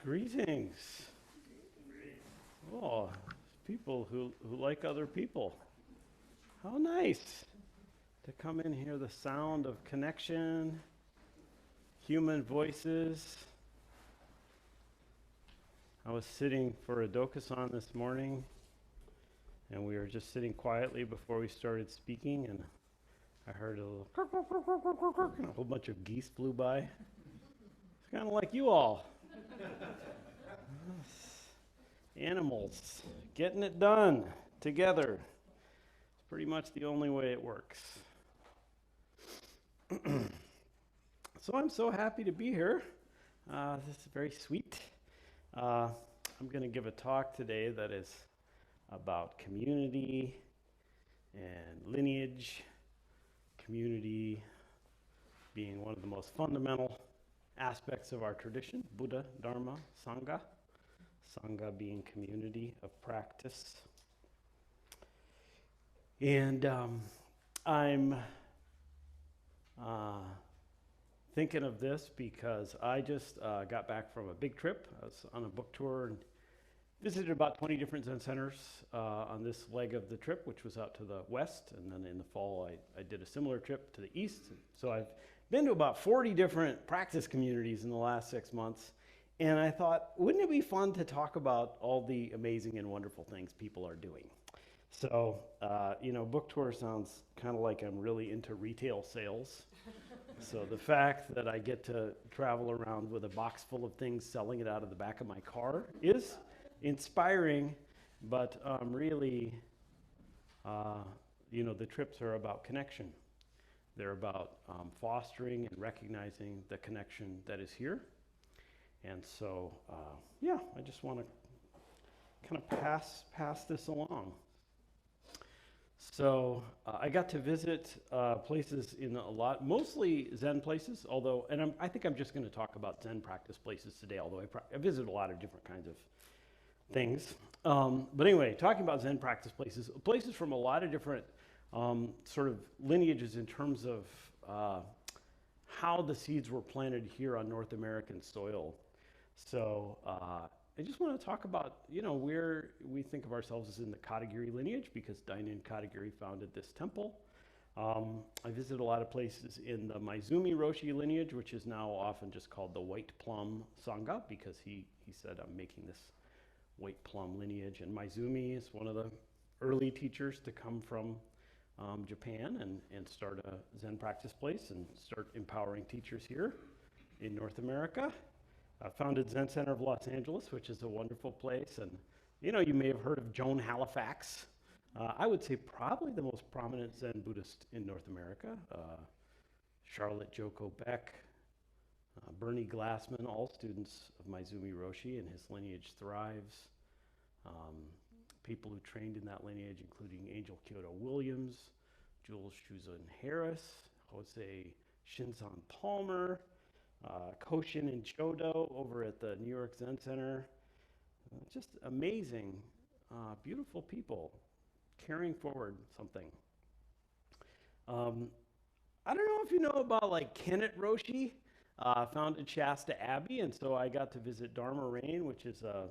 Greetings. Oh, people who like other people. How nice to come in here, the sound of connection, human voices. I was sitting for a dokusan this morning, and we were just sitting quietly before we started speaking, and I heard a little and a whole bunch of geese flew by. It's kind of like you all. Animals getting it done together. It's pretty much the only way it works. So I'm so happy to be here. This is very sweet. I'm going to give a talk today that is about community and lineage, community being one of the most fundamental aspects of our tradition, Buddha, Dharma, Sangha. Sangha being community of practice. And I'm thinking of this because I just got back from a big trip. I was on a book tour and visited about 20 different Zen centers on this leg of the trip, which was out to the west. And then in the fall, I did a similar trip to the east. So I've been to about 40 different practice communities in the last 6 months. And I thought, wouldn't it be fun to talk about all the amazing and wonderful things people are doing? So, book tour sounds kind of like I'm really into retail sales. So the fact that I get to travel around with a box full of things, selling it out of the back of my car is inspiring, but really, the trips are about connection. They're about fostering and recognizing the connection that is here. And so, I just want to kind of pass this along. So I got to visit places in mostly Zen places, although, and I think I'm just going to talk about Zen practice places today, although I visited a lot of different kinds of things. But anyway, talking about Zen practice places from a lot of different sort of lineages in terms of how the seeds were planted here on North American soil. So I just want to talk about, where we think of ourselves as in the Katagiri lineage because Dainin Katagiri founded this temple. I visited a lot of places in the Maizumi Roshi lineage, which is now often just called the White Plum Sangha because he said, I'm making this White Plum lineage. And Maizumi is one of the early teachers to come from Japan and start a Zen practice place and start empowering teachers here in North America. I founded Zen Center of Los Angeles, which is a wonderful place. And, you may have heard of Joan Halifax. I would say probably the most prominent Zen Buddhist in North America. Charlotte Joko Beck, Bernie Glassman, all students of Maizumi Roshi, and his lineage thrives. People who trained in that lineage, including Angel Kyoto Williams, Jules Shuzan Harris, Jose Shinzan Palmer, Koshin and Chodo over at the New York Zen Center. Just amazing, beautiful people carrying forward something. I don't know if you know about Kennett Roshi, founded Shasta Abbey, and so I got to visit Dharma Rain, which is a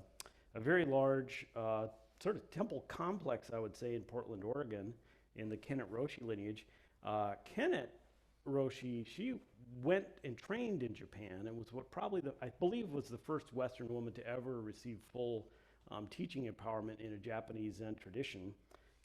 very large sort of temple complex, I would say, in Portland, Oregon, in the Kennett Roshi lineage. Kennett Roshi, she went and trained in Japan and was I believe was the first Western woman to ever receive full teaching empowerment in a Japanese Zen tradition.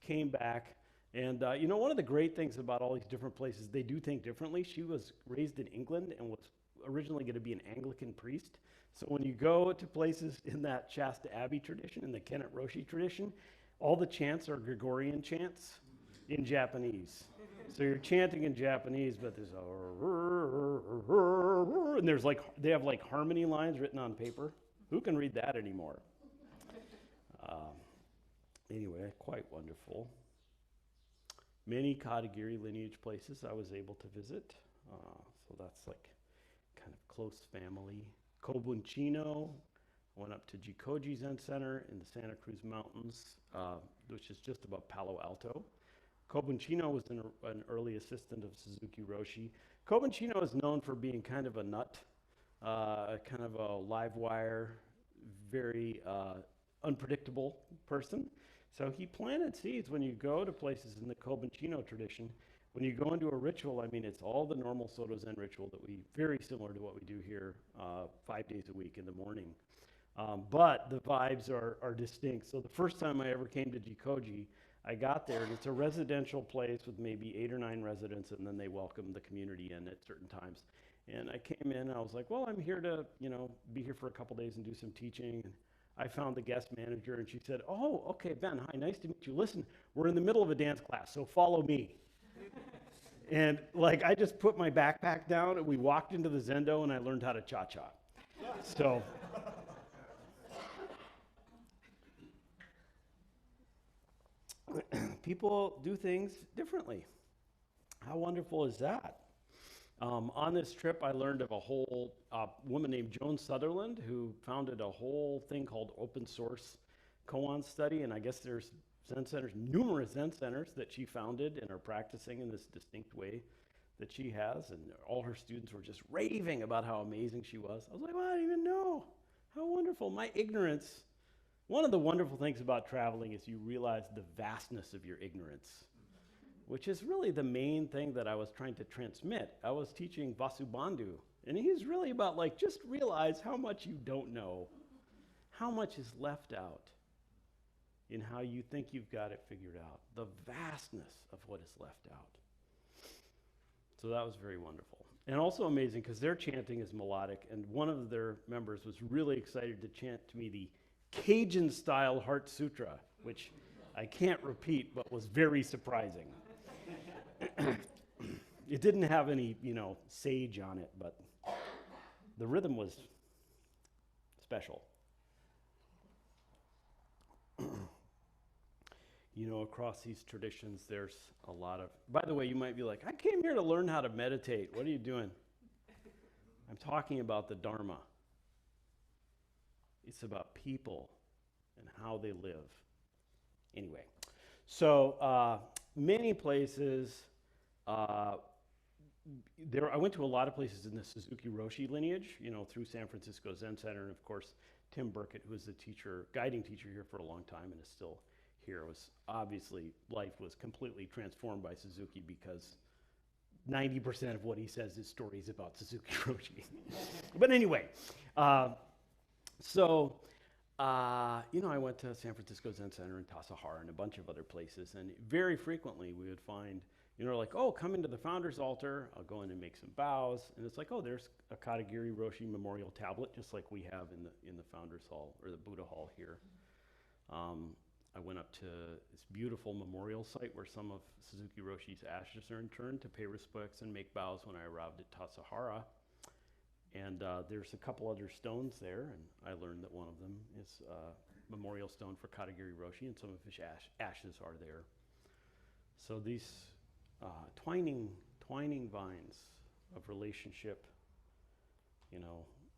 Came back, and one of the great things about all these different places, they do think differently. She was raised in England and was originally going to be an Anglican priest. So when you go to places in that Shasta Abbey tradition, in the Kennett Roshi tradition, all the chants are Gregorian chants in Japanese. So you're chanting in Japanese, but there's and they have harmony lines written on paper. Who can read that anymore? Anyway, quite wonderful. Many Katagiri lineage places I was able to visit. So that's kind of close family. Kobunchino, I went up to Jikoji Zen Center in the Santa Cruz Mountains, which is just above Palo Alto. Kobunchino was an early assistant of Suzuki Roshi. Kobunchino is known for being kind of a nut, kind of a live wire very unpredictable person. So he planted seeds. When you go to places in the Kobanchino tradition, when you go into a ritual, I mean, it's all the normal Soto Zen ritual that very similar to what we do here 5 days a week in the morning. But the vibes are distinct. So the first time I ever came to Jikoji, I got there, and it's a residential place with maybe 8 or 9 residents, and then they welcome the community in at certain times. And I came in, and I was like, well, I'm here to, be here for a couple days and do some teaching. And I found the guest manager, and she said, oh, okay, Ben, hi, nice to meet you. Listen, we're in the middle of a dance class, so follow me. And I just put my backpack down, and we walked into the Zendo, and I learned how to cha-cha. So people do things differently. How wonderful is that? On this trip, I learned of a whole woman named Joan Sutherland who founded a whole thing called open source koan study, and I guess there's Zen centers, numerous Zen centers that she founded and are practicing in this distinct way that she has, and all her students were just raving about how amazing she was. I was like, well, I didn't even know. How wonderful. My ignorance. One of the wonderful things about traveling is you realize the vastness of your ignorance, which is really the main thing that I was trying to transmit. I was teaching VASUBANDHU, and he's really about just realize how much you don't know, how much is left out in how you think you've got it figured out, the vastness of what is left out. So that was very wonderful. And also amazing because their chanting is melodic, and one of their members was really excited to chant to me the Cajun-style Heart Sutra, which I can't repeat, but was very surprising. It didn't have any, sage on it, but the rhythm was special. Across these traditions, there's a lot of... By the way, you might be like, I came here to learn how to meditate. What are you doing? I'm talking about the Dharma. It's about people and how they live. Anyway, so many places... I went to a lot of places in the Suzuki Roshi lineage, through San Francisco Zen Center, and of course, Tim Burkett, who was the guiding teacher here for a long time and is still here. Life was completely transformed by Suzuki because 90% of what he says is stories about Suzuki Roshi. But anyway, I went to San Francisco Zen Center and Tassajara and a bunch of other places, and very frequently we would find come into the founder's altar, I'll go in and make some bows, and it's there's a Katagiri Roshi memorial tablet, just like we have in the founder's hall, or the Buddha hall here. I went up to this beautiful memorial site where some of Suzuki Roshi's ashes are interned to pay respects and make bows when I arrived at Tassajara. And there's a couple other stones there, and I learned that one of them is a memorial stone for Katagiri Roshi, and some of his ashes are there. So these twining vines of relationship,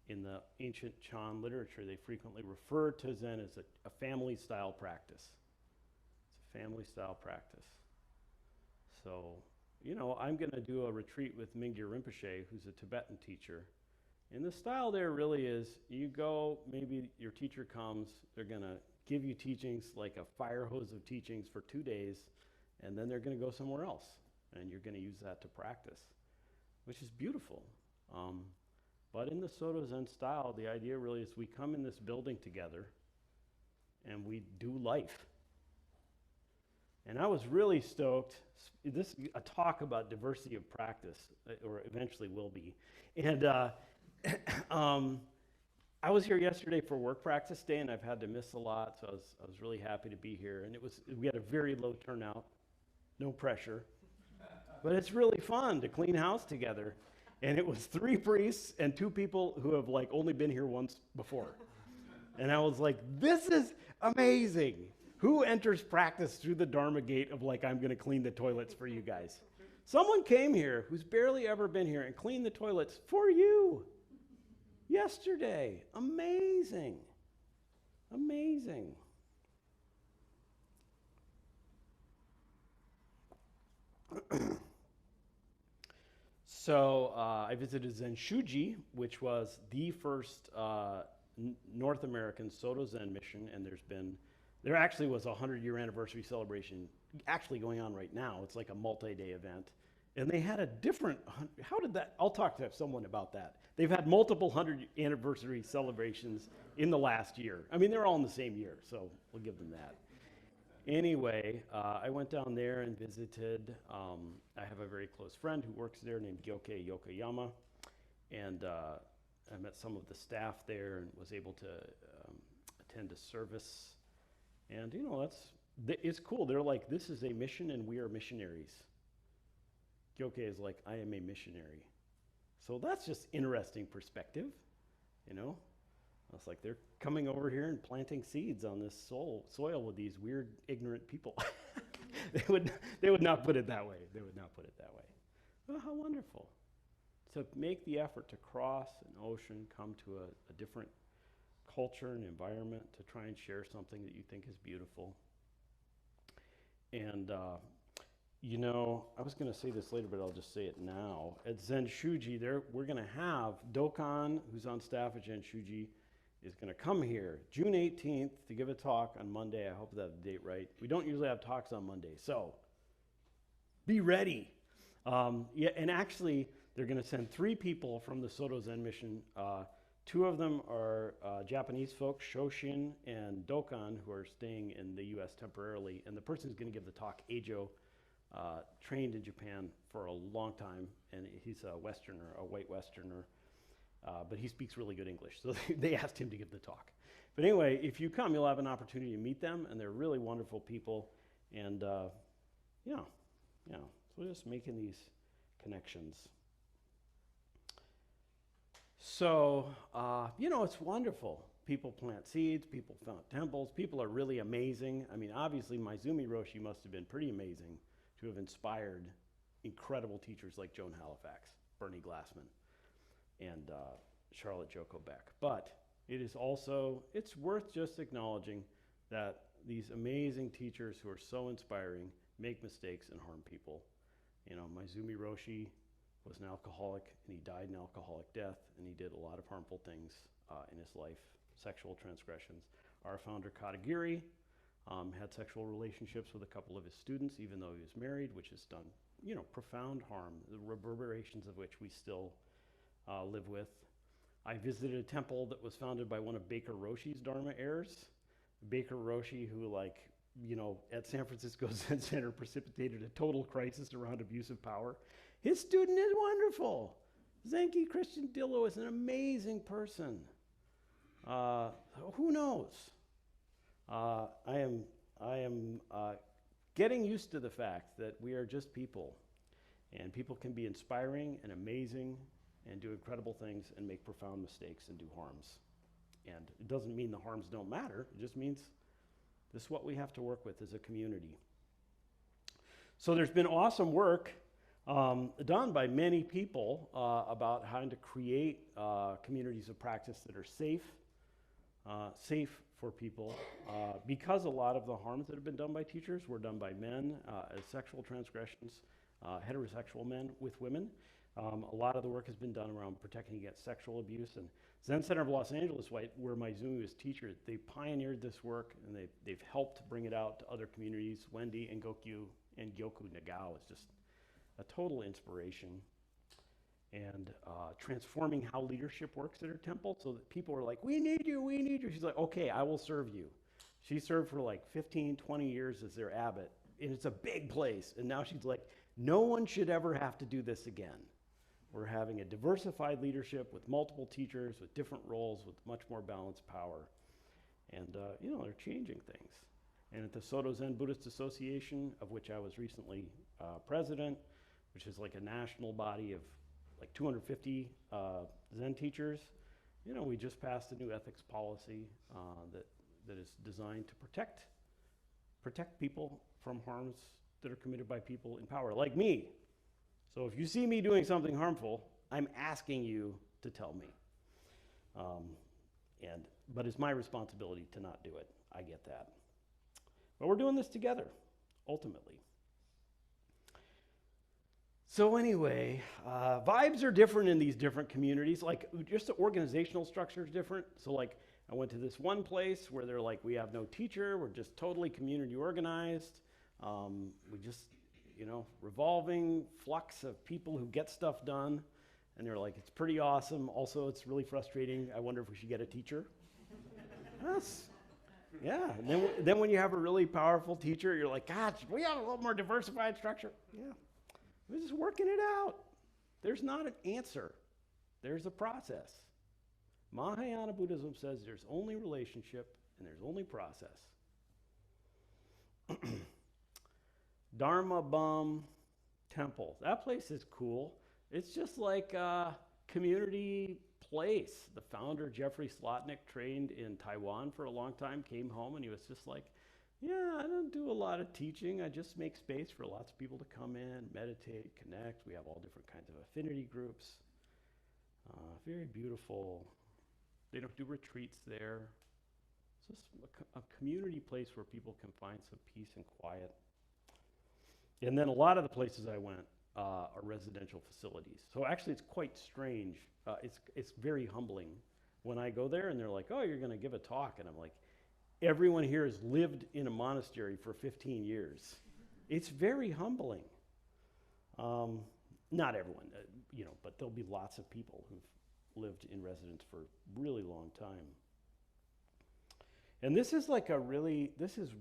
in the ancient Chan literature, they frequently refer to Zen as a family-style practice. It's a family-style practice. So, I'm going to do a retreat with Mingyur Rinpoche, who's a Tibetan teacher. And the style there really is, you go, maybe your teacher comes, they're going to give you teachings, like a fire hose of teachings for 2 days, and then they're going to go somewhere else. And you're going to use that to practice, which is beautiful. But in the Soto Zen style, the idea really is we come in this building together and we do life. And I was really stoked. This is a talk about diversity of practice, or eventually will be. And I was here yesterday for work practice day, and I've had to miss a lot, so I was really happy to be here. And we had a very low turnout, no pressure. But it's really fun to clean house together. And it was 3 priests and 2 people who have only been here once before. And I was like, this is amazing. Who enters practice through the Dharma gate of I'm going to clean the toilets for you guys? Someone came here who's barely ever been here and cleaned the toilets for you yesterday. Amazing. Amazing. So I visited Zen Shuji, which was the first North American Soto Zen mission, and there actually was a 100-year anniversary celebration actually going on right now. It's like a multi-day event. And they had a different, how did that, I'll talk to someone about that. They've had multiple 100 anniversary celebrations in the last year. I mean, they're all in the same year, so we'll give them that. Anyway, I went down there and visited. I have a very close friend who works there named Gyoke Yokoyama. And I met some of the staff there and was able to attend a service. And, you know, it's cool. They're like, this is a mission and we are missionaries. Gyoke is like, I am a missionary. So that's just interesting perspective, you know? It's like they're coming over here and planting seeds on this soil with these weird, ignorant people. They would not put it that way. They would not put it that way. Oh, how wonderful. To make the effort to cross an ocean, come to a different culture and environment, to try and share something that you think is beautiful. And, you know, I was going to say this later, but I'll just say it now. At Zen Shuji, we're going to have Dokan, who's on staff at Zen Shuji, is going to come here June 18th to give a talk on Monday. I hope that the date right. We don't usually have talks on Monday, so be ready. Yeah, and actually, they're going to send 3 people from the Soto Zen mission. 2 of them are Japanese folks, Shoshin and Dokan, who are staying in the U.S. temporarily. And the person who's going to give the talk, Eijo, trained in Japan for a long time, and he's a Westerner, a white Westerner, but he speaks really good English, so they asked him to give the talk. But anyway, if you come, you'll have an opportunity to meet them, and they're really wonderful people, and yeah, so we're just making these connections. So, you know, it's wonderful. People plant seeds, people found temples, people are really amazing. I mean, obviously, Maizumi Roshi must have been pretty amazing to have inspired incredible teachers like Joan Halifax, Bernie Glassman, and Charlotte Joko Beck. But it is also, it's worth just acknowledging that these amazing teachers who are so inspiring make mistakes and harm people. You know, Maizumi Roshi was an alcoholic, and he died an alcoholic death, and he did a lot of harmful things in his life, sexual transgressions. Our founder, Katagiri, had sexual relationships with a couple of his students, even though he was married, which has done, you know, profound harm, the reverberations of which we still live with. I visited a temple that was founded by one of Baker Roshi's Dharma heirs. Baker Roshi, who, like, you know, at San Francisco Zen Center precipitated a total crisis around abuse of power. His student is wonderful. Zenki Christian Dillo is an amazing person. Who knows? I am getting used to the fact that we are just people, and people can be inspiring and amazing and do incredible things and make profound mistakes and do harms. And it doesn't mean the harms don't matter. It just means this is what we have to work with as a community. So there's been awesome work done by many people about how to create communities of practice that are safe for people, because a lot of the harms that have been done by teachers were done by men as sexual transgressions, heterosexual men with women. A lot of the work has been done around protecting against sexual abuse. And Zen Center of Los Angeles, where Maizumi was teacher, they pioneered this work, and they've helped bring it out to other communities. Wendy and Gokyu and Gyoku Nagao is just a total inspiration. And transforming how leadership works at her temple, so that people are like, we need you, we need you. She's like, okay, I will serve you. She served for like 15, 20 years as their abbot, and it's a big place. And now she's like, no one should ever have to do this again. We're having a diversified leadership with multiple teachers, with different roles, with much more balanced power. And, you know, they're changing things. And at the Soto Zen Buddhist Association, of which I was recently president, which is like a national body of like 250 Zen teachers, you know, we just passed a new ethics policy that is designed to protect people from harms that are committed by people in power, like me. So if you see me doing something harmful, I'm asking you to tell me. But it's my responsibility to not do it. I get that. But we're doing this together, ultimately. So anyway, vibes are different in these different communities. Like just the organizational structure is different. So like I went to this one place where they're like, we have no teacher. We're just totally community organized. We just, revolving flux of people who get stuff done. And they're like, it's pretty awesome. Also, it's really frustrating. I wonder if we should get a teacher. Yes. Yeah. And then when you have a really powerful teacher, you're like, gosh, we have a little more diversified structure. Yeah. We're just working it out. There's not an answer. There's a process. Mahayana Buddhism says there's only relationship and there's only process. Dharma Bum Temple. That place is cool. It's just like a community place. The founder, Jeffrey Slotnick, trained in Taiwan for a long time, came home, and he was just like, yeah, I don't do a lot of teaching. I just make space for lots of people to come in, meditate, connect. We have all different kinds of affinity groups. Very beautiful. They don't do retreats there. It's just a community place where people can find some peace and quiet. And then a lot of the places I went are residential facilities. So actually it's quite strange. It's very humbling when I go there and they're like, oh, you're going to give a talk. And I'm like, everyone here has lived in a monastery for 15 years. It's very humbling. Not everyone, but there'll be lots of people who've lived in residence for a really long time. And this is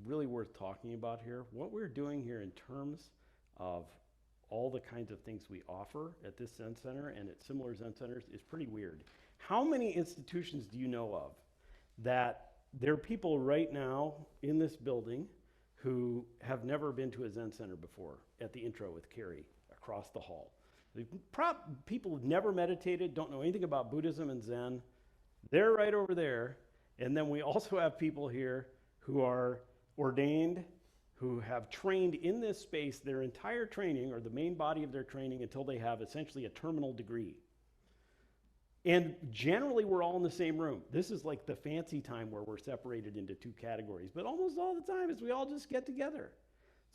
really worth talking about here. What we're doing here in terms of all the kinds of things we offer at this Zen Center and at similar Zen centers is pretty weird. How many institutions do you know of that there are people right now in this building who have never been to a Zen Center before at the intro with Carrie across the hall? People who've never meditated, don't know anything about Buddhism and Zen, they're right over there. And then we also have people here who are ordained, who have trained in this space their entire training or the main body of their training until they have essentially a terminal degree. And generally we're all in the same room. This is like the fancy time where we're separated into two categories, but almost all the time is we all just get together.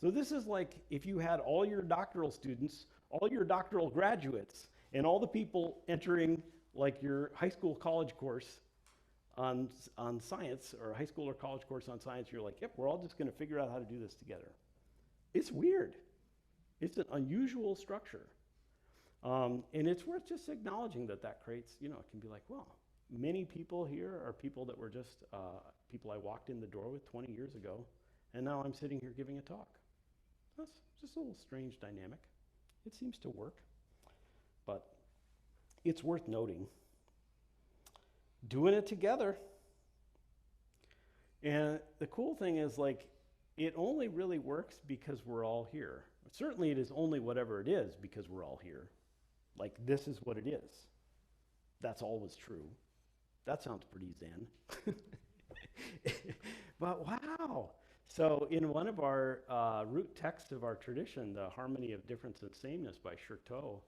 So this is like if you had all your doctoral students, all your doctoral graduates, and all the people entering like your high school college course on science, or a high school or college course on science, you're like, yep, we're all just going to figure out how to do this together. It's weird. It's an unusual structure. And it's worth just acknowledging that creates, it can be like, well, many people here are people that were just people I walked in the door with 20 years ago, and now I'm sitting here giving a talk. That's just a little strange dynamic. It seems to work, but it's worth noting. Doing it together. And the cool thing is, like, it only really works because we're all here. Certainly it is only whatever it is because we're all here. Like, this is what it is. That's always true. That sounds pretty Zen. But wow. So in one of our root texts of our tradition, the Harmony of Difference and Sameness by Shurto,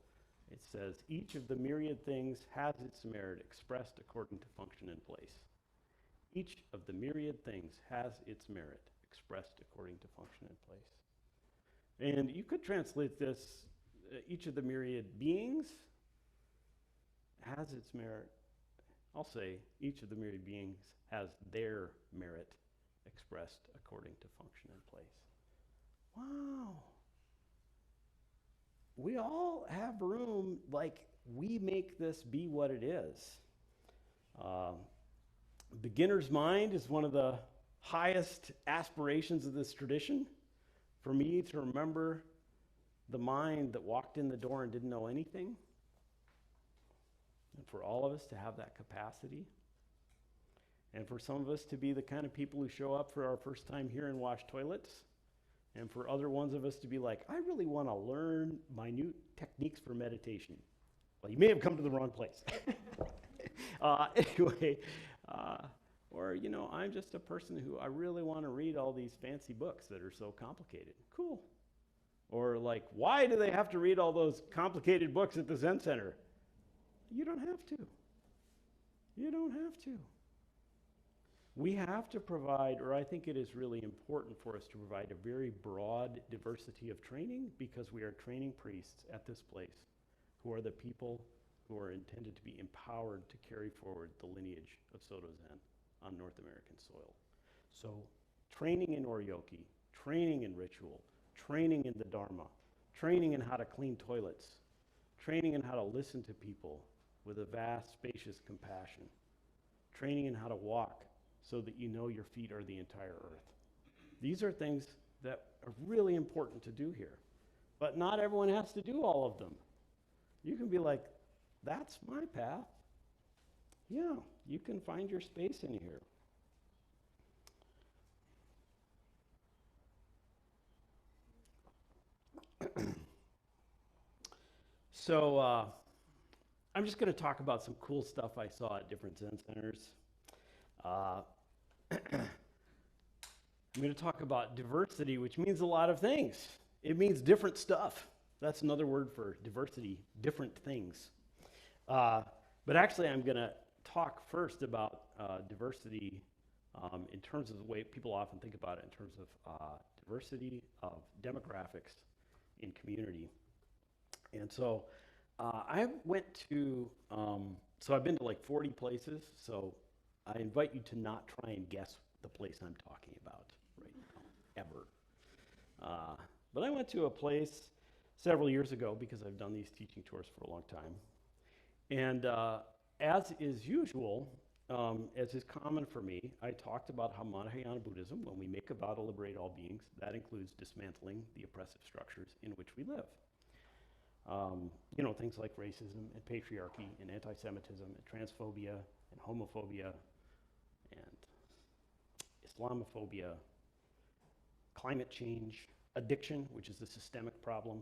it says, each of the myriad things has its merit expressed according to function and place. Each of the myriad things has its merit expressed according to function and place. And you could translate this, each of the myriad beings has its merit. I'll say, each of the myriad beings has their merit expressed according to function and place. Wow. We all have room, like, we make this be what it is. Beginner's mind is one of the highest aspirations of this tradition. For me to remember the mind that walked in the door and didn't know anything, and for all of us to have that capacity, and for some of us to be the kind of people who show up for our first time here and wash toilets, and for other ones of us to be like, I really want to learn minute techniques for meditation. Well, you may have come to the wrong place. Anyway, or, I'm just a person who I really want to read all these fancy books that are so complicated. Cool. Or like, why do they have to read all those complicated books at the Zen Center? You don't have to. You don't have to. We have to provide, or I think it is really important for us to provide a very broad diversity of training, because we are training priests at this place who are the people who are intended to be empowered to carry forward the lineage of Soto Zen on North American soil. So training in Oryoki, training in ritual, training in the Dharma, training in how to clean toilets, training in how to listen to people with a vast, spacious compassion, training in how to walk so that you know your feet are the entire earth. These are things that are really important to do here. But not everyone has to do all of them. You can be like, that's my path. Yeah, you can find your space in here. So I'm just going to talk about some cool stuff I saw at different Zen centers. I'm going to talk about diversity, which means a lot of things. It means different stuff. That's another word for diversity, different things. But actually, I'm going to talk first about diversity in terms of the way people often think about it, in terms of diversity of demographics in community. And so I went to, so I've been to like 40 places, so I invite you to not try and guess the place I'm talking about right now, ever. But I went to a place several years ago because I've done these teaching tours for a long time. And as is usual, as is common for me, I talked about how Mahayana Buddhism, when we make a vow to liberate all beings, that includes dismantling the oppressive structures in which we live. You know, things like racism and patriarchy and anti-Semitism and transphobia and homophobia and Islamophobia, climate change, addiction, which is a systemic problem.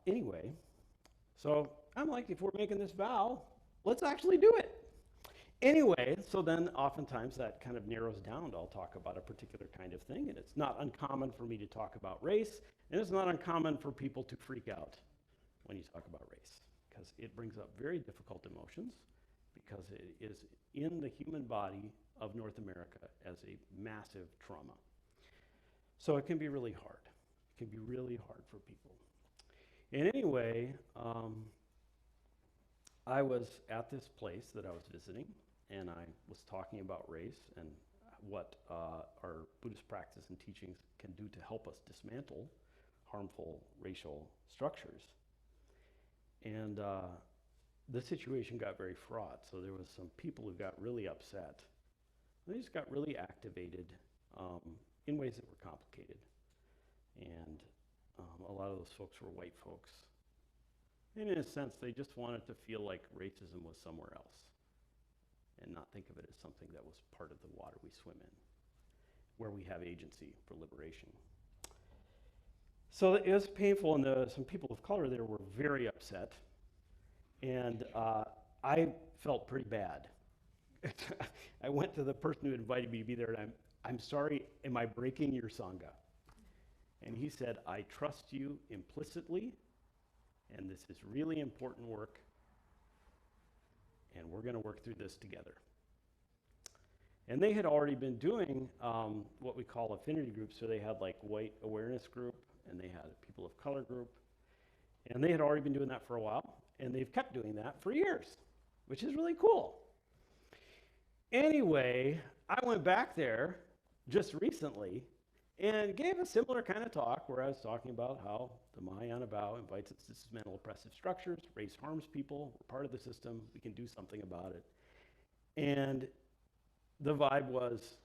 Anyway, so I'm like, if we're making this vow, let's actually do it. Anyway, so then oftentimes that kind of narrows down. I'll talk about a particular kind of thing, and it's not uncommon for me to talk about race, and it's not uncommon for people to freak out when you talk about race, because it brings up very difficult emotions, because it is in the human body of North America as a massive trauma. So it can be really hard. It can be really hard for people. And anyway, I was at this place that I was visiting, and I was talking about race and what our Buddhist practice and teachings can do to help us dismantle harmful racial structures. And the situation got very fraught, so there was some people who got really upset. They just got really activated in ways that were complicated. And a lot of those folks were white folks. And in a sense, they just wanted to feel like racism was somewhere else and not think of it as something that was part of the water we swim in, where we have agency for liberation. So it was painful, and some people of color there were very upset. And I felt pretty bad. I went to the person who invited me to be there, and I'm sorry, am I breaking your Sangha? And he said, I trust you implicitly, and this is really important work, and we're going to work through this together. And they had already been doing what we call affinity groups, so they had like white awareness group, and they had a people of color group, and they had already been doing that for a while, and they've kept doing that for years, which is really cool. Anyway, I went back there just recently and gave a similar kind of talk where I was talking about how the Mahayana vow invites us to dismantle oppressive structures, race harms people, we're part of the system, we can do something about it. And the vibe was,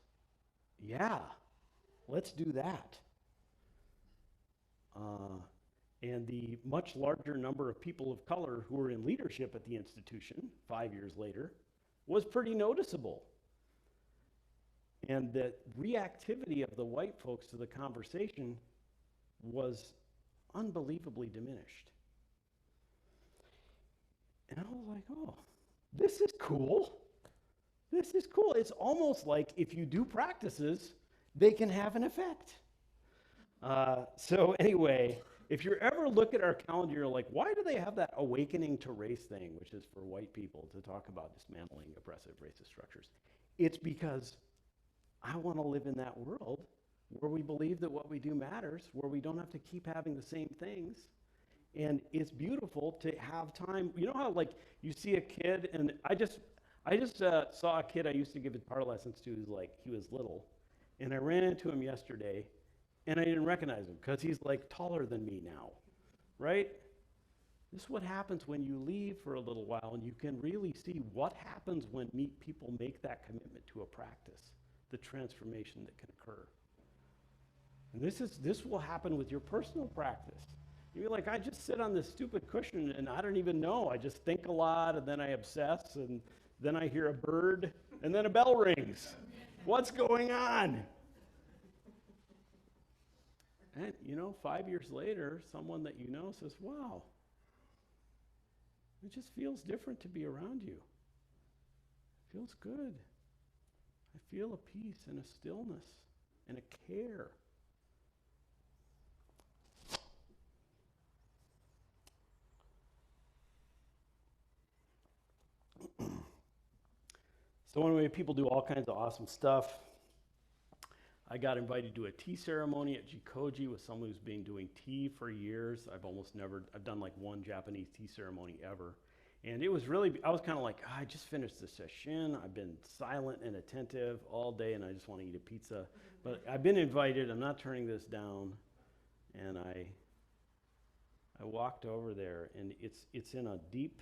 yeah, let's do that. And the much larger number of people of color who were in leadership at the institution 5 years later was pretty noticeable. And the reactivity of the white folks to the conversation was unbelievably diminished. And I was like, oh, this is cool. This is cool. It's almost like if you do practices, they can have an effect. So anyway, If you ever look at our calendar, you're like, why do they have that awakening to race thing, which is for white people to talk about dismantling oppressive racist structures? It's because I want to live in that world where we believe that what we do matters, where we don't have to keep having the same things. And it's beautiful to have time. You know how like you see a kid, and I just saw a kid I used to give guitar lessons to who's like, he was little. And I ran into him yesterday, and I didn't recognize him because he's like taller than me now, right? This is what happens when you leave for a little while, and you can really see what happens when people make that commitment to a practice, the transformation that can occur. And this will happen with your personal practice. You're like, I just sit on this stupid cushion and I don't even know. I just think a lot, and then I obsess, and then I hear a bird, and then a bell rings. What's going on? And 5 years later, someone that you know says, wow, it just feels different to be around you. It feels good. I feel a peace and a stillness and a care. So anyway, people do all kinds of awesome stuff. I got invited to a tea ceremony at Jikoji with someone who's been doing tea for years. I've done like one Japanese tea ceremony ever. And it was really, I was kind of like, I just finished the session. I've been silent and attentive all day, and I just want to eat a pizza. But I've been invited. I'm not turning this down. And I walked over there, and it's in a deep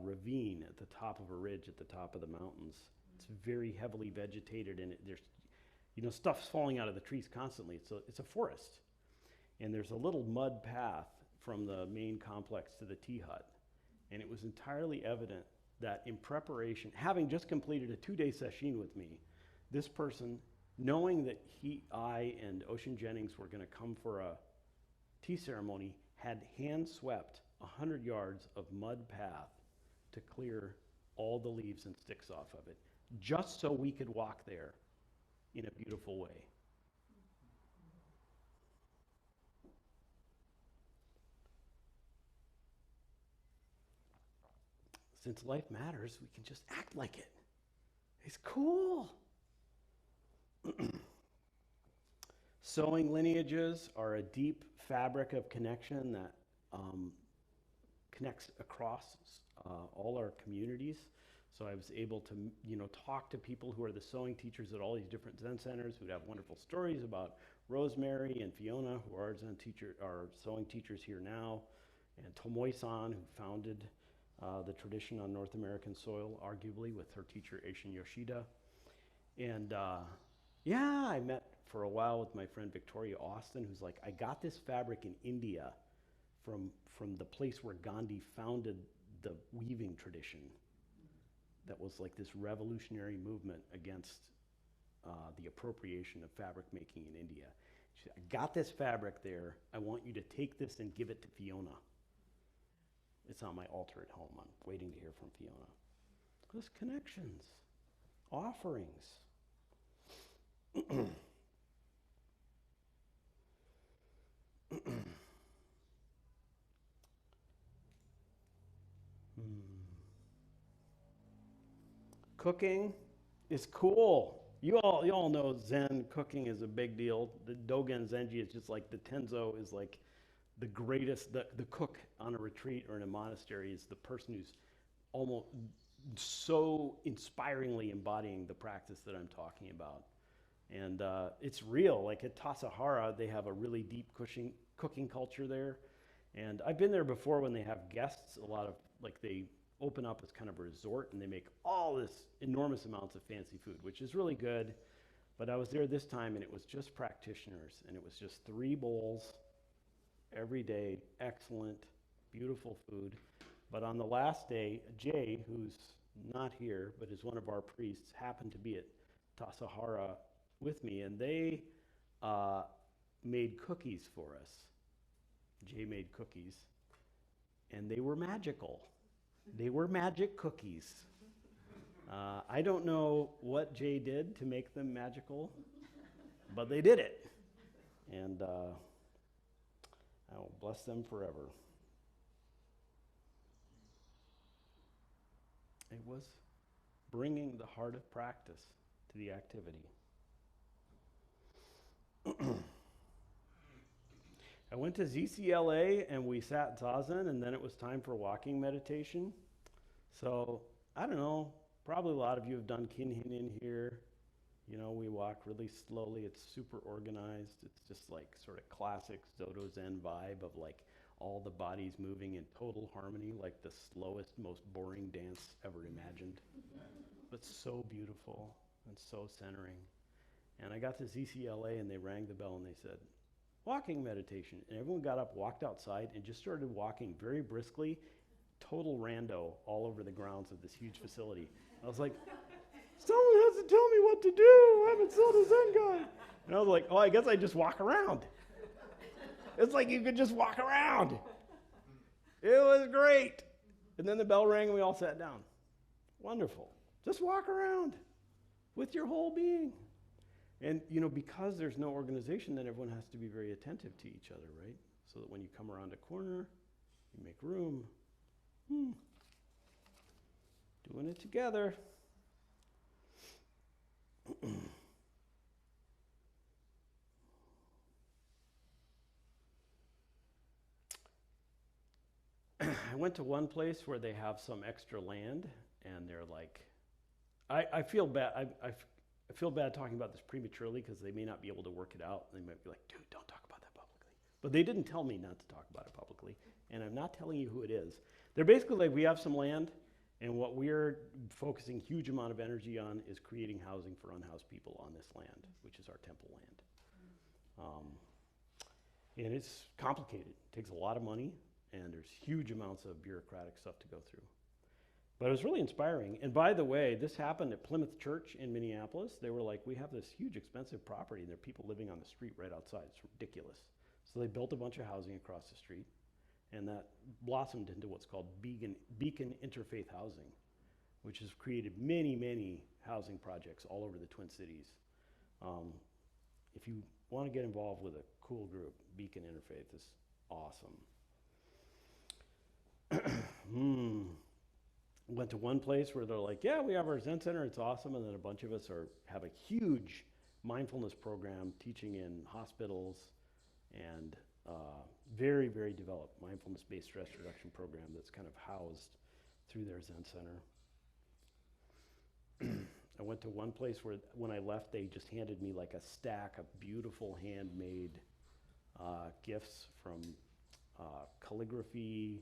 ravine at the top of a ridge at the top of the mountains. It's very heavily vegetated, and there's stuff's falling out of the trees constantly. It's a forest. And there's a little mud path from the main complex to the tea hut. And it was entirely evident that in preparation, having just completed a 2-day session with me, this person, knowing that I and Ocean Jennings were going to come for a tea ceremony, had hand swept 100 yards of mud path to clear all the leaves and sticks off of it, just so we could walk there in a beautiful way. Since life matters, we can just act like it. It's cool. Sowing lineages are a deep fabric of connection that connects across all our communities. So I was able to, talk to people who are the sewing teachers at all these different Zen centers who have wonderful stories about Rosemary and Fiona, who are sewing teachers here now, and Tomoe-san, who founded the tradition on North American soil, arguably, with her teacher, Eishin Yoshida. And I met for a while with my friend Victoria Austin, who's like, I got this fabric in India from the place where Gandhi founded the weaving tradition. That was like this revolutionary movement against the appropriation of fabric making in India. She said, I got this fabric there. I want you to take this and give it to Fiona. It's on my altar at home. I'm waiting to hear from Fiona. Those connections, offerings. Cooking is cool. You all know Zen cooking is a big deal. The Dogen Zenji is just like the Tenzo is like the greatest. The cook on a retreat or in a monastery is the person who's almost so inspiringly embodying the practice that I'm talking about. And it's real. Like at Tassajara, they have a really deep cooking culture there. And I've been there before when they have guests. A lot of, like, they open up as kind of a resort and they make all this enormous amounts of fancy food, which is really good. But I was there this time and it was just practitioners, and it was just 3 bowls every day, excellent, beautiful food. But on the last day, Jay, who's not here, but is one of our priests, happened to be at Tassajara with me, and they made cookies for us. Jay made cookies, and they were magical. They were magic cookies. I don't know what Jay did to make them magical, but they did it. And I will bless them forever. It was bringing the heart of practice to the activity. I went to ZCLA and we sat zazen, and then it was time for walking meditation. So, I don't know, probably a lot of you have done kinhin in here. You know, we walk really slowly. It's super organized. It's just like sort of classic Soto Zen vibe of like all the bodies moving in total harmony, like the slowest, most boring dance ever imagined. But so beautiful and so centering. And I got to ZCLA and they rang the bell and they said, walking meditation. And everyone got up, walked outside, and just started walking very briskly, total rando all over the grounds of this huge facility. I was like, someone has to tell me what to do. I'm a Soto Zen guy. And I was like, oh, I guess I just walk around. It's like you could just walk around. It was great. And then the bell rang and we all sat down. Wonderful. Just walk around with your whole being. And, you know, because there's no organization, then everyone has to be very attentive to each other, right? So that when you come around a corner, you make room. Doing it together. I went to one place where they have some extra land, and they're like, I feel bad. I feel bad talking about this prematurely because they may not be able to work it out. They might be like, dude, don't talk about that publicly. But they didn't tell me not to talk about it publicly, and I'm not telling you who it is. They're basically like, we have some land, and what we're focusing huge amount of energy on is creating housing for unhoused people on this land, which is our temple land. And it's complicated. It takes a lot of money, and there's huge amounts of bureaucratic stuff to go through. But it was really inspiring. And by the way, this happened at Plymouth Church in Minneapolis. They were like, we have this huge expensive property, and there are people living on the street right outside. It's ridiculous. So they built a bunch of housing across the street, and that blossomed into what's called Beacon Interfaith Housing, which has created many, many housing projects all over the Twin Cities. If you want to get involved with a cool group, Beacon Interfaith is awesome. Went to one place where they're like, yeah, we have our Zen Center, it's awesome, and then a bunch of us have a huge mindfulness program teaching in hospitals, and very, very developed mindfulness-based stress reduction program that's kind of housed through their Zen Center. I went to one place where when I left, they just handed me like a stack of beautiful handmade gifts from calligraphy,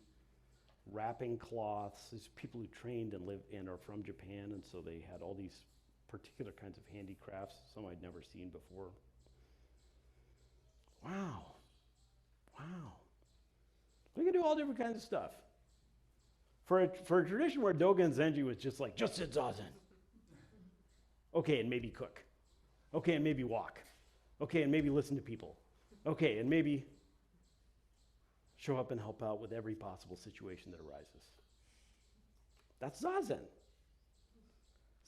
wrapping cloths. There's people who trained and live and are from Japan, and so they had all these particular kinds of handicrafts, some I'd never seen before. Wow. We can do all different kinds of stuff. For a tradition where Dogen Zenji was just like, just sit zazen. Okay, and maybe cook. Okay, and maybe walk. Okay, and maybe listen to people. Okay, and maybe show up and help out with every possible situation that arises. That's Zazen.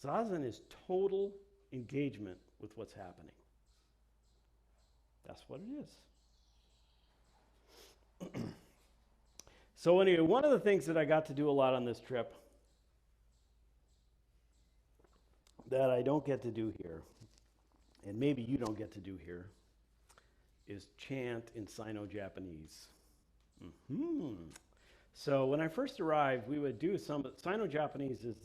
Zazen is total engagement with what's happening. That's what it is. So anyway, one of the things that I got to do a lot on this trip that I don't get to do here, and maybe you don't get to do here, is chant in Sino-Japanese. So when I first arrived, we would do some. Sino-Japanese is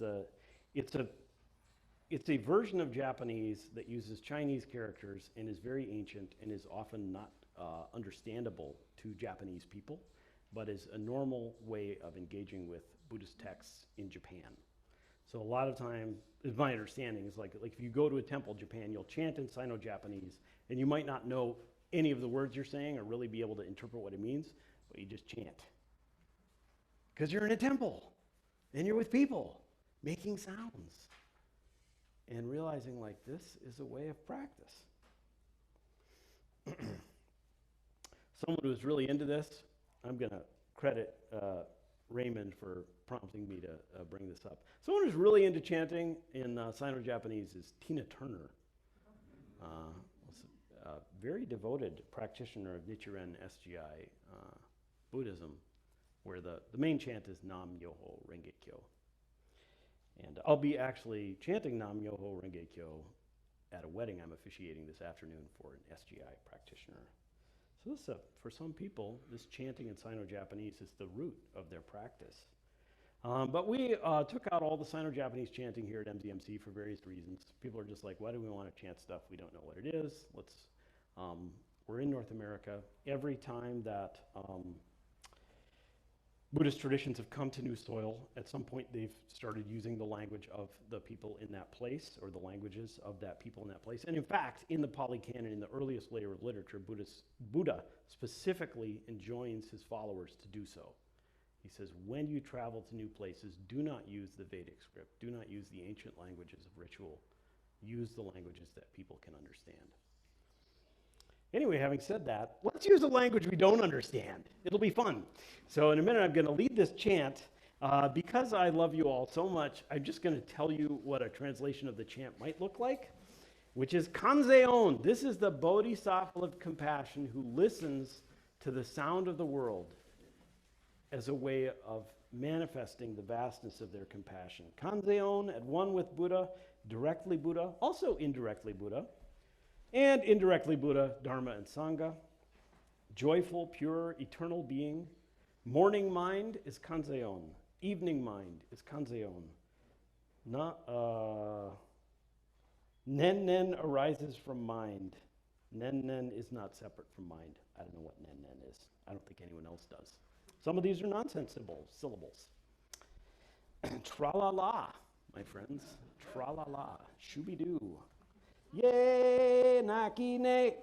it's a version of Japanese that uses Chinese characters and is very ancient and is often not understandable to Japanese people, but is a normal way of engaging with Buddhist texts in Japan. So a lot of time, is my understanding, is like if you go to a temple in Japan, you'll chant in Sino-Japanese, and you might not know any of the words you're saying or really be able to interpret what it means, but you just chant. Because you're in a temple, and you're with people, making sounds, and realizing like this is a way of practice. Someone who's really into this, I'm going to credit Raymond for prompting me to bring this up. Someone who's really into chanting in Sino-Japanese is Tina Turner. a very devoted practitioner of Nichiren SGI Buddhism, where the main chant is Nam Myoho Renge Kyo. And I'll be actually chanting Nam Myoho Renge Kyo at a wedding I'm officiating this afternoon for an SGI practitioner. So this, for some people, this chanting in Sino-Japanese is the root of their practice. But we took out all the Sino-Japanese chanting here at MZMC for various reasons. People are just like, why do we want to chant stuff we don't know what it is? We're in North America. Every time that Buddhist traditions have come to new soil, at some point they've started using the language of the people in that place, or the languages of that people in that place. And in fact, in the Pali Canon, in the earliest layer of literature, Buddha specifically enjoins his followers to do so. He says, when you travel to new places, do not use the Vedic script. Do not use the ancient languages of ritual. Use the languages that people can understand. Anyway, having said that, let's use a language we don't understand. It'll be fun. So in a minute, I'm going to lead this chant. Because I love you all so much, I'm just going to tell you what a translation of the chant might look like, which is Kanzeon. This is the Bodhisattva of compassion who listens to the sound of the world as a way of manifesting the vastness of their compassion. Kanzeon, at one with Buddha, directly Buddha, also indirectly Buddha, and indirectly Buddha, Dharma, and Sangha. Joyful, pure, eternal being. Morning mind is Kanzeon. Evening mind is Kanzeon. Nen arises from mind. Nen is not separate from mind. I don't know what nen is. I don't think anyone else does. Some of these are nonsense syllables. Tra-la-la, my friends. Tra-la-la. Shooby-doo. Yay, naki-ne.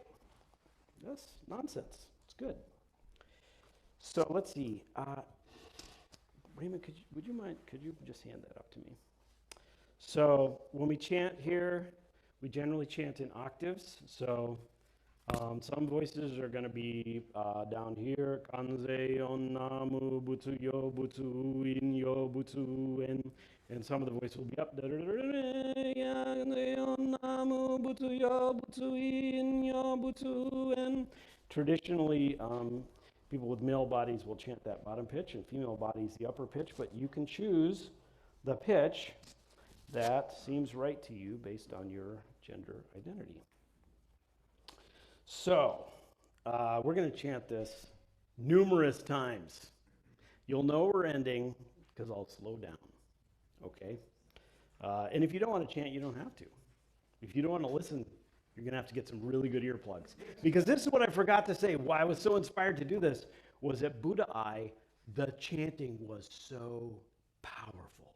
That's nonsense. It's good. So let's see. Raymond, would you just hand that up to me? So when we chant here, we generally chant in octaves. So some voices are going to be down here. Kanze on namu butsu yo butsu in yo butsu and some of the voices will be up. And traditionally, people with male bodies will chant that bottom pitch, and female bodies the upper pitch. But you can choose the pitch that seems right to you based on your gender identity. So, we're going to chant this numerous times. You'll know we're ending because I'll slow down, okay? And if you don't want to chant, you don't have to. If you don't want to listen, you're going to have to get some really good earplugs. Because this is what I forgot to say. Why I was so inspired to do this was at Buddha-I, the chanting was so powerful.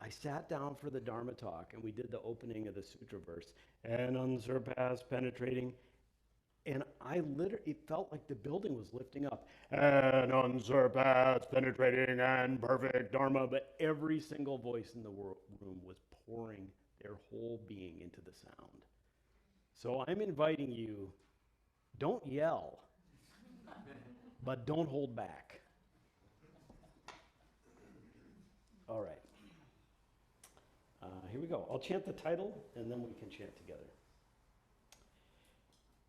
I sat down for the Dharma talk, and we did the opening of the sutra verse, and unsurpassed, penetrating. And it felt like the building was lifting up. And unsurpassed, penetrating, and perfect Dharma. But every single voice in the room was pouring their whole being into the sound. So I'm inviting you, don't yell, but don't hold back. All right. Here we go. I'll chant the title, and then we can chant together.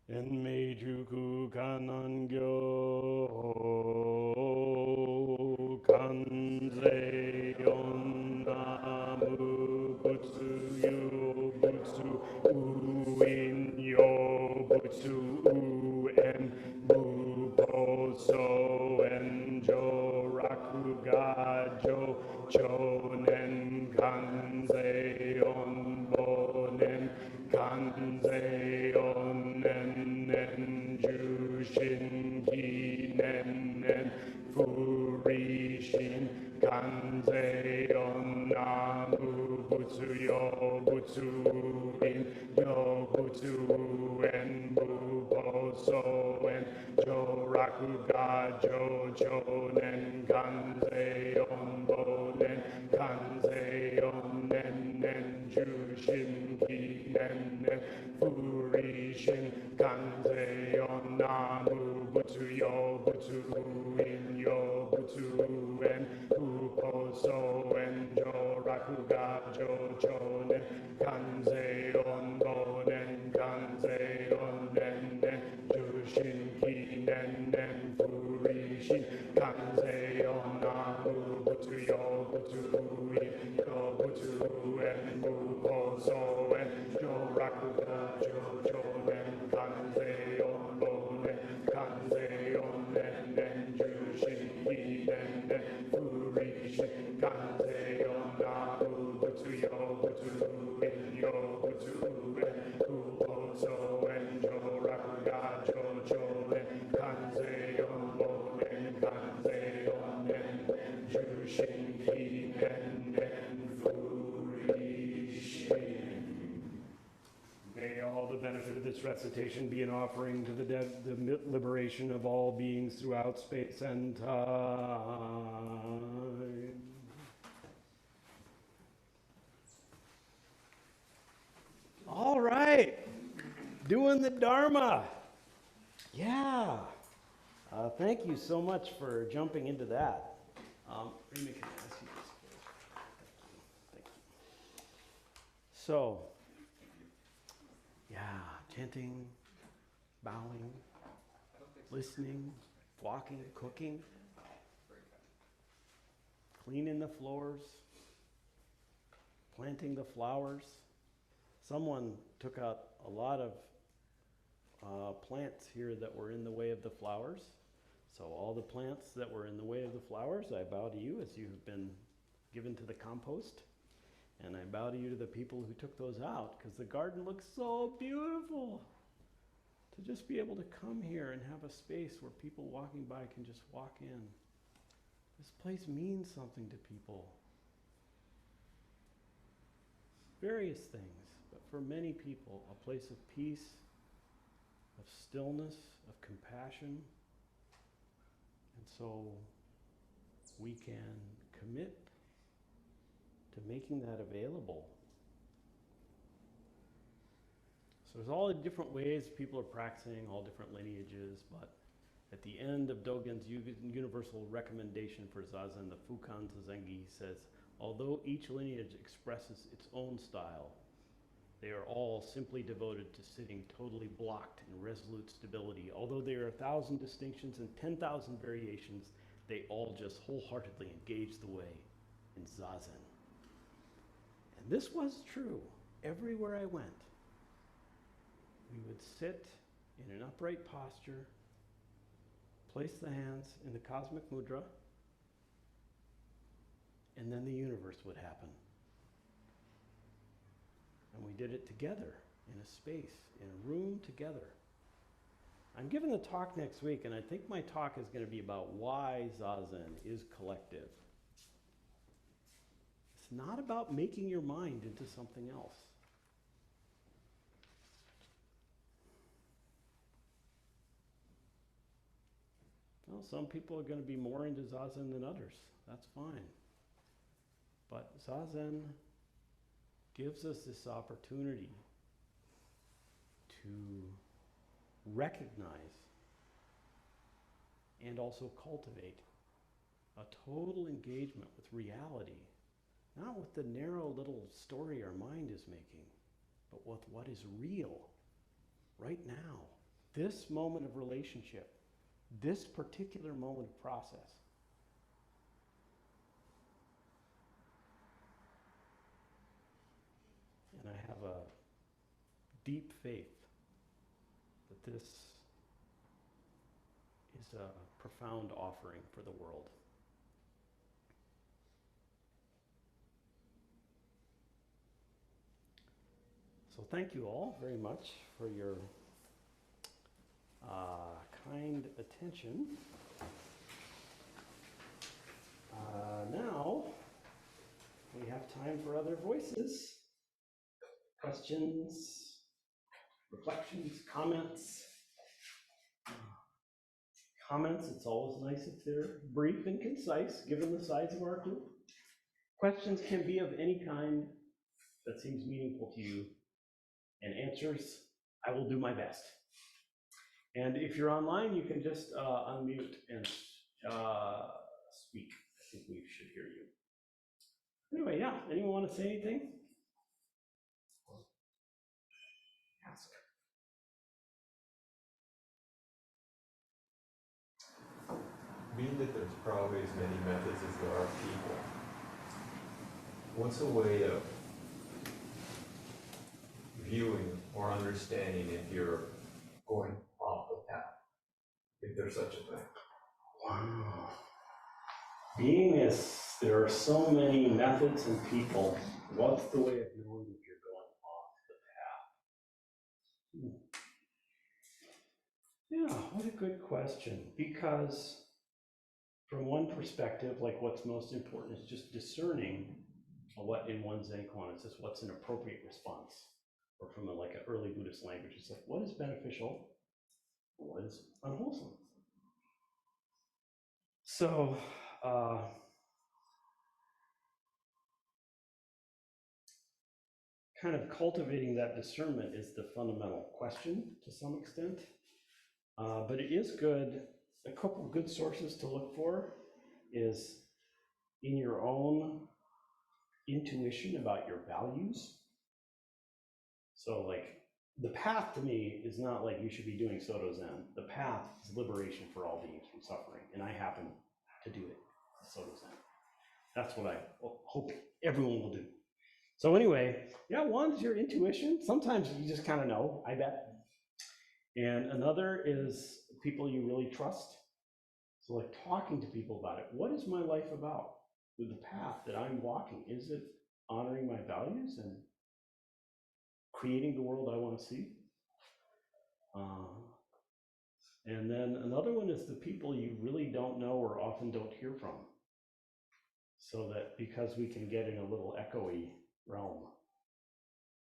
Enmei juku kanan gyo kanze yon namu butsu yo butsu uin yo butsu en bupo so en jo raku ga jo chonen kanze yon bonen kanze yon nen jushin ki nen furishin kanze on namu butsu yo butsu in yo butsu en bupo so en jo raku ga jo chonen kanze on bonen kanze on nen jushin ki nen furishin kanze on namu butsu yo butsu in yo butsu en upo so en jo raku ga jo chonen kanze on bonen kanze on Shin Kanze Onamu Butsu Yo Butsu Ui Yo Butsu En Mu Koso En Jo Rakuga Jo Jo En Kanze On En Kanze On En Ju Shin En Furi Shin Kanze Onamu Butsu Yo Butsu In Yo Butsu En Ku Koso En Jo Rakuga Jo Jo En Kanze On En Kanze On En Ju Shin En Furi Shin. May all the benefit of this recitation be an offering to the liberation of all beings throughout space and time. All right, doing the Dharma. Yeah. Thank you so much for jumping into that. Rima, can I ask you this? Thank you. So, yeah, chanting, bowing, listening, walking, cooking, cleaning the floors, planting the flowers. Someone took out a lot of plants here that were in the way of the flowers. So all the plants that were in the way of the flowers, I bow to you as you have been given to the compost. And I bow to you to the people who took those out, because the garden looks so beautiful. To just be able to come here and have a space where people walking by can just walk in. This place means something to people. Various things, but for many people, a place of peace, of stillness, of compassion. And so we can commit to making that available. So there's all the different ways people are practicing, all different lineages, but at the end of Dogen's universal recommendation for Zazen, the Fukan Zazengi, says, although each lineage expresses its own style, they are all simply devoted to sitting totally blocked in resolute stability. Although there are 1,000 distinctions and 10,000 variations, they all just wholeheartedly engage the way in Zazen. And this was true everywhere I went. We would sit in an upright posture, place the hands in the cosmic mudra, and then the universe would happen. And we did it together, in a space, in a room together. I'm giving a talk next week, and I think my talk is going to be about why Zazen is collective. It's not about making your mind into something else. Well, some people are going to be more into Zazen than others. That's fine. But Zazen gives us this opportunity to recognize and also cultivate a total engagement with reality, not with the narrow little story our mind is making, but with what is real right now, this moment of relationship, this particular moment of process. And I have a deep faith that this is a profound offering for the world. So thank you all very much for your kind attention. Now we have time for other voices, questions, reflections, comments. Comments, it's always nice if they're brief and concise, given the size of our group. Questions can be of any kind that seems meaningful to you. And answers, I will do my best. And if you're online, you can just unmute and speak. I think we should hear you. Anyway, yeah, anyone want to say anything? Ask. being that there's probably as many methods as there are people, what's a way of viewing or understanding if you're going off the path, if there's such a thing? Wow. Being as there are so many methods and people, what's the way of knowing if you're going off the path? Yeah, what a good question. Because from one perspective, like what's most important is just discerning what in one Zen koan it says, what's an appropriate response? Or from like an early Buddhist language, it's like, what is beneficial? What is unwholesome? So, kind of cultivating that discernment is the fundamental question to some extent. But it is good. A couple of good sources to look for is in your own intuition about your values. So like the path to me is not like you should be doing Soto Zen. The path is liberation for all beings from suffering. And I happen to do it, Soto Zen. That's what I hope everyone will do. So anyway, yeah, one is your intuition. Sometimes you just kind of know, I bet. And another is people you really trust. So like talking to people about it. What is my life about? With the path that I'm walking, is it honoring my values and creating the world I want to see? And then another one is the people you really don't know or often don't hear from. So that because we can get in a little echoey realm.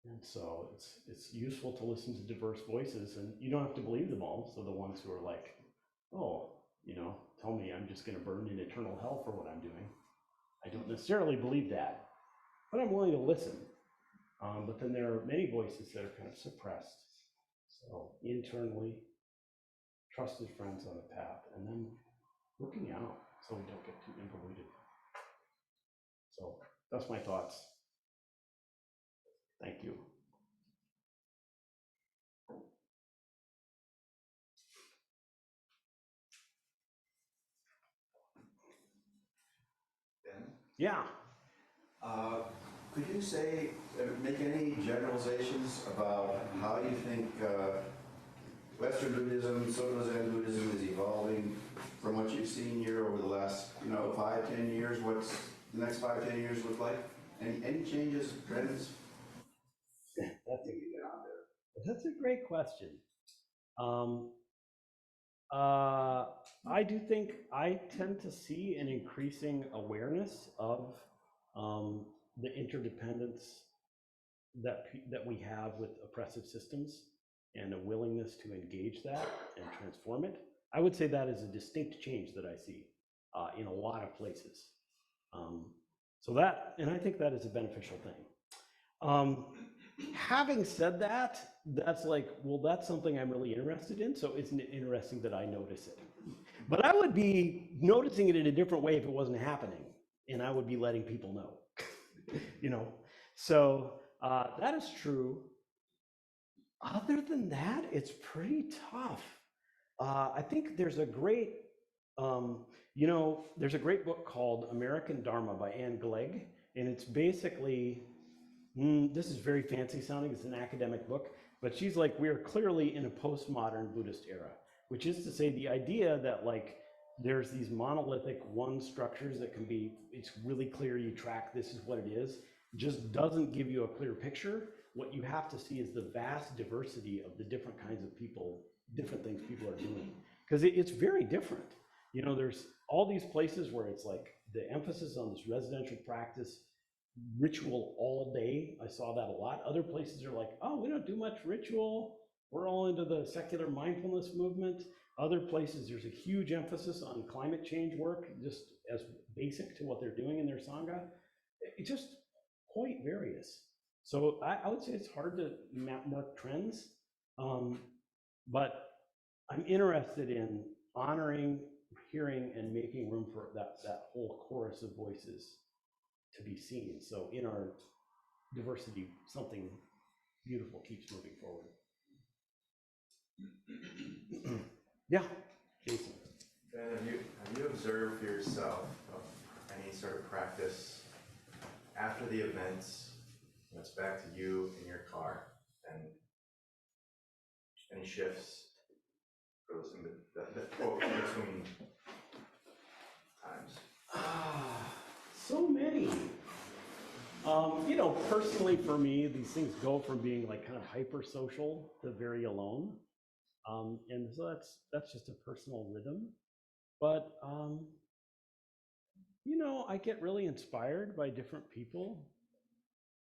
And so it's useful to listen to diverse voices, and you don't have to believe them all. So the ones who are like, oh, tell me I'm just going to burn in eternal hell for what I'm doing. I don't necessarily believe that, but I'm willing to listen. But then there are many voices that are kind of suppressed. So internally, trusted friends on the path, and then working out so we don't get too involuted. So that's my thoughts. Thank you. Ben? Yeah. Could you say, make any generalizations about how you think Western Buddhism, Soto Zen Buddhism is evolving from what you've seen here over the last, 5, 10 years? What's the next 5, 10 years look like? Any changes, trends? That's a great question. I do think I tend to see an increasing awareness of the interdependence that we have with oppressive systems and a willingness to engage that and transform it. I would say that is a distinct change that I see in a lot of places. And I think that is a beneficial thing. Having said that, that's like, well, that's something I'm really interested in, so it's interesting that I notice it. But I would be noticing it in a different way if it wasn't happening, and I would be letting people know. So that is true. Other than that, it's pretty tough. I think there's a great, there's a great book called American Dharma by Anne Glegg, and it's basically, this is very fancy sounding, it's an academic book, but she's like, we are clearly in a postmodern Buddhist era, which is to say the idea that like, there's these monolithic one structures that can be, it's really clear you track, this is what it is, just doesn't give you a clear picture. What you have to see is the vast diversity of the different kinds of people, different things people are doing. Because it's very different. There's all these places where it's like the emphasis on this residential practice, ritual all day. I saw that a lot. Other places are like, oh, we don't do much ritual. We're all into the secular mindfulness movement. Other places, there's a huge emphasis on climate change work, just as basic to what they're doing in their Sangha. It's just quite various. So I would say it's hard to mark trends, but I'm interested in honoring, hearing, and making room for that whole chorus of voices to be seen. So in our diversity, something beautiful keeps moving forward. Yeah, Jason. Ben, have you observed for yourself any sort of practice after the events, when it's back to you in your car, and any shifts goes in the quote between times? So many. You know, personally for me, these things go from being like kind of hyper social to very alone. And so that's just a personal rhythm. But, you know, I get really inspired by different people.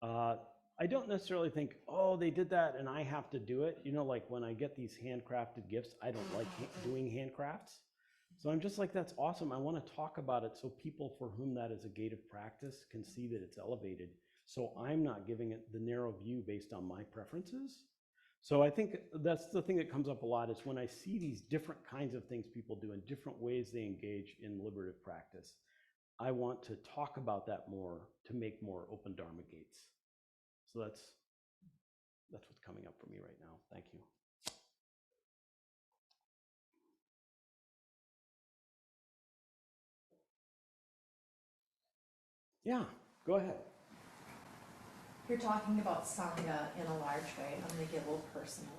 I don't necessarily think, oh, they did that and I have to do it. You know, like when I get these handcrafted gifts, I don't like doing handcrafts. So I'm just like, that's awesome. I want to talk about it so people for whom that is a gate of practice can see that it's elevated. So I'm not giving it the narrow view based on my preferences. So I think that's the thing that comes up a lot is when I see these different kinds of things people do and different ways they engage in liberative practice, I want to talk about that more to make more open Dharma gates. So that's what's coming up for me right now. Thank you. Yeah, go ahead. You're talking about Sangha in a large way. I'm going to get a little personal.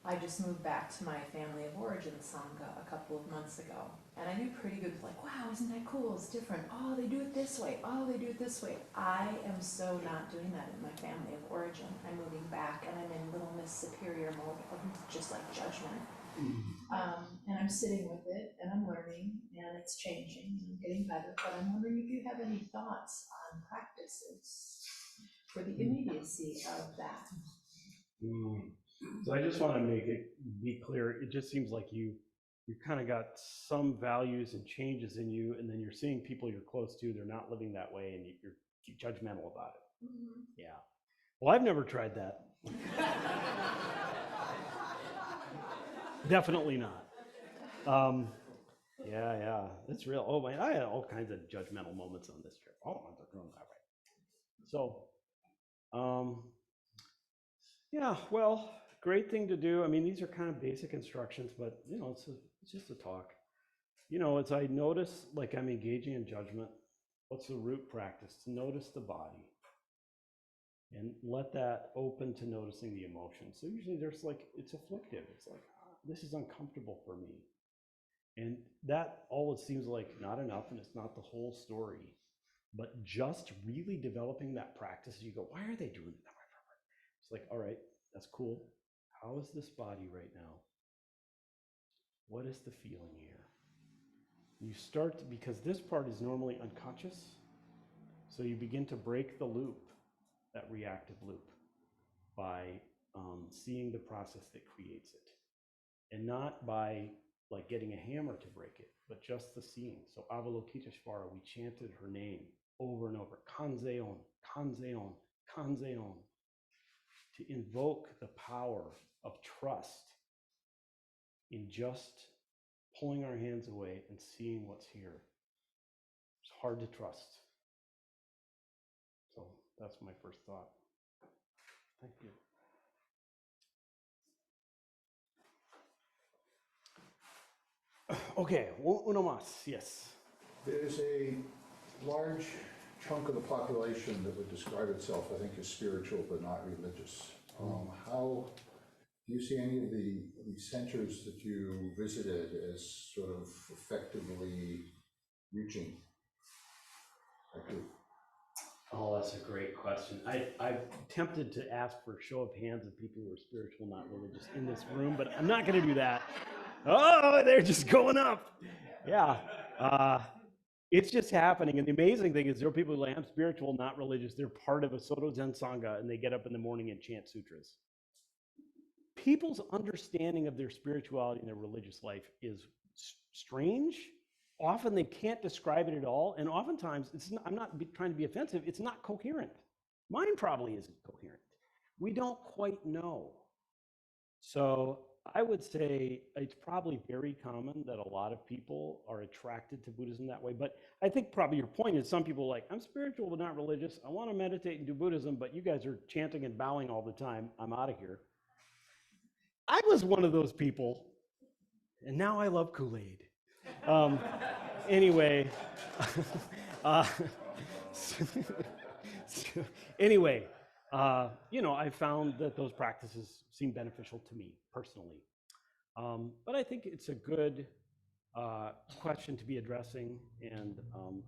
I just moved back to my family of origin Sangha a couple of months ago. And I knew pretty good, like, wow, isn't that cool? It's different. Oh, they do it this way. Oh, they do it this way. I am so not doing that in my family of origin. I'm moving back and I'm in Little Miss Superior mode of just like judgment. And I'm sitting with it and I'm learning and it's changing and I'm getting better. But I'm wondering if you have any thoughts on practices for the immediacy of that. So I just want to make it be clear. It just seems like you kind of got some values and changes in you, and then you're seeing people you're close to, they're not living that way, and you're judgmental about it. Mm-hmm. Yeah. Well, I've never tried that. Definitely not. Yeah, it's real. Oh man, I had all kinds of judgmental moments on this trip. Oh, they're going that way. So, yeah, well, great thing to do. I mean, these are kind of basic instructions, but you know, it's just a talk. You know, as I notice, like I'm engaging in judgment, what's the root practice? To notice the body and let that open to noticing the emotion. So usually there's like, it's afflictive. It's like, this is uncomfortable for me. And that always seems like not enough, and it's not the whole story. But just really developing that practice, you go, why are they doing it? It's like, all right, that's cool. How is this body right now? What is the feeling here? You start, because this part is normally unconscious, so you begin to break the loop, that reactive loop, by seeing the process that creates it. And not by like getting a hammer to break it, but just the seeing. So Avalokiteshvara, we chanted her name over and over, Kanzeon, Kanzeon, Kanzeon, to invoke the power of trust in just pulling our hands away and seeing what's here. It's hard to trust. So that's my first thought. Thank you. Okay, uno más, yes. There's a large chunk of the population that would describe itself, I think, as spiritual but not religious. How do you see any of the centers that you visited as sort of effectively reaching that group? Oh, that's a great question. I'm tempted to ask for a show of hands of people who are spiritual, not religious in this room, but I'm not going to do that. Oh, they're just going up. Yeah. It's just happening. And the amazing thing is there are people who are like, I'm spiritual, not religious. They're part of a Soto Zen Sangha, and they get up in the morning and chant sutras. People's understanding of their spirituality and their religious life is strange. Often they can't describe it at all. And oftentimes, I'm not trying to be offensive, it's not coherent. Mine probably isn't coherent. We don't quite know. So I would say it's probably very common that a lot of people are attracted to Buddhism that way. But I think probably your point is some people are like, I'm spiritual but not religious. I want to meditate and do Buddhism, but you guys are chanting and bowing all the time. I'm out of here. I was one of those people, and now I love Kool-Aid. Anyway, uh, anyway, I found that those practices seem beneficial to me personally. But I think it's a good question to be addressing. And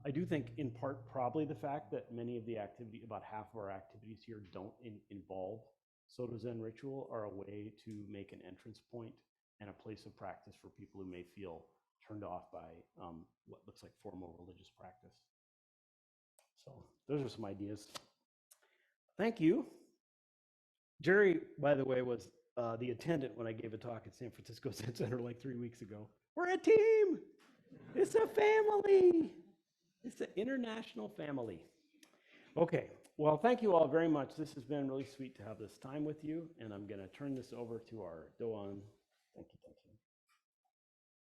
I do think in part probably the fact that many of the about half of our activities here don't involve Soto Zen ritual, are a way to make an entrance point and a place of practice for people who may feel turned off by what looks like formal religious practice. So those are some ideas. Thank you. Jerry, by the way, was the attendant when I gave a talk at San Francisco Zen Center like 3 weeks ago. We're a team. It's a family. It's an international family. Okay, well, thank you all very much. This has been really sweet to have this time with you, and I'm going to turn this over to our Doan. Thank you.